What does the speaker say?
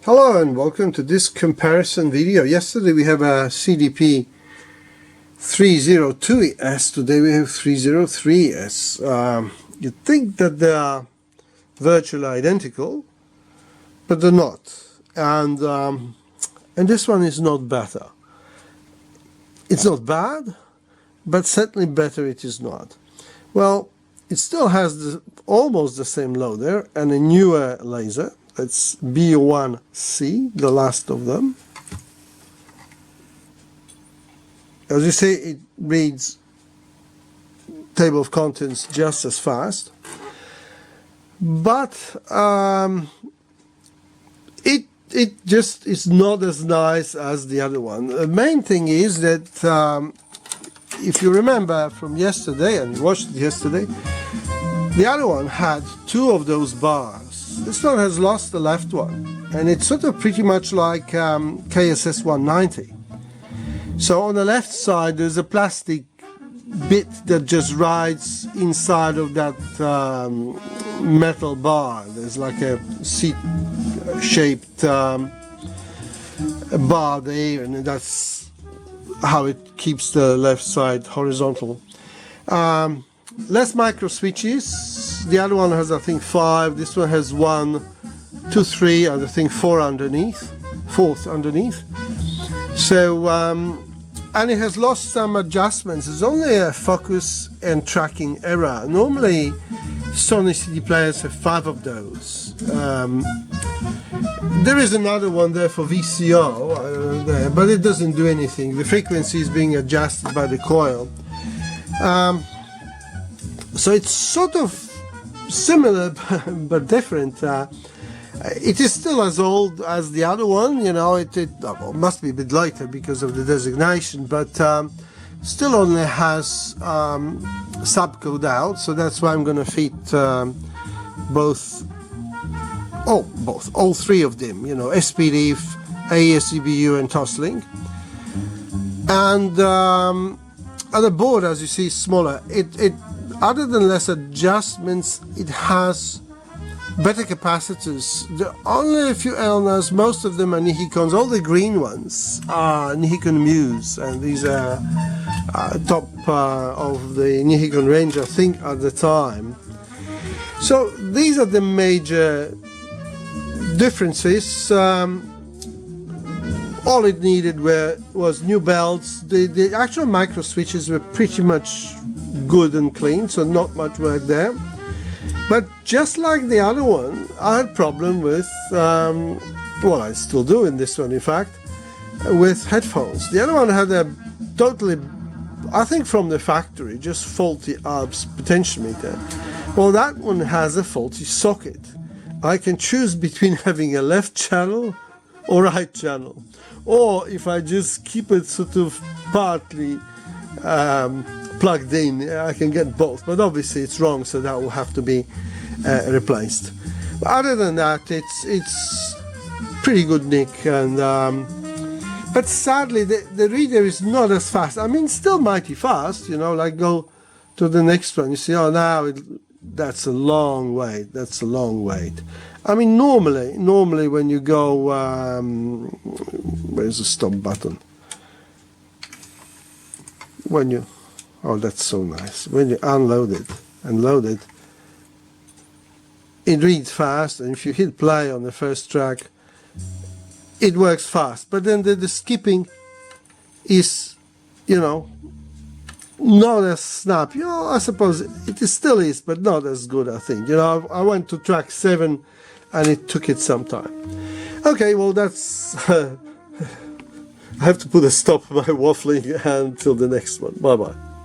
Hello and welcome to this comparison video. Yesterday we have a CDP-302ES. Today we have 303ES. You'd think that they are virtually identical, but they're not. And this one is not better. It's not bad, but certainly better it is not. Well, it still has almost the same loader and a newer laser. It's BU-1C, the last of them. As you see, it reads table of contents just as fast, but it just is not as nice as the other one. The main thing is that if you remember from yesterday, and you watched it yesterday, the other one had two of those bars. This one has lost the left one, and it's sort of pretty much like KSS 190. So on the left side there's a plastic bit that just rides inside of that metal bar. There's like a seat-shaped bar there, and that's how it keeps the left side horizontal. Less micro switches. The other one has, I think, 5. This one has 1, 2, 3, and I think 4 underneath. Fourth underneath. So, and it has lost some adjustments. It's only a focus and tracking error. Normally, Sony CD players have 5 of those. There is another one there for VCO, there, but it doesn't do anything. The frequency is being adjusted by the coil. So it's sort of similar but different. It is still as old as the other one, you know. It must be a bit later because of the designation, but still only has subcode out, so that's why I'm going to fit all 3 of them, you know, SPDIF, AES EBU and Toslink. And the board, as you see, is smaller. Other than less adjustments, it has better capacitors. There are only a few Elnas, most of them are Nichicons. All the green ones are Nichicon Muse, and these are top of the Nichicon range, I think, at the time. So these are the major differences. All it needed was new belts. The actual micro switches were pretty much good and clean, so not much work there. But just like the other one, I had problem with, well, I still do in this one, in fact, with headphones. The other one had a totally, I think from the factory, just faulty ARPS potentiometer. Well, that one has a faulty socket. I can choose between having a left channel or right channel, or if I just keep it sort of partly plugged in, I can get both, but obviously it's wrong, so that will have to be replaced. But other than that, it's pretty good nick, and but sadly the reader is not as fast. I mean, still mighty fast, you know. Like, go to the next one, you see, oh, now that's a long wait. That's a long wait. I mean, normally when you go, where's the stop button? When you, oh, that's so nice. When you unload it and load it, it reads fast, and if you hit play on the first track, it works fast. But then the skipping is, you know, not as snappy. You know, I suppose it still is, but not as good, I think. You know, I went to track 7, and it took it some time. Okay, well, that's... I have to put a stop to my waffling until the next one. Bye-bye.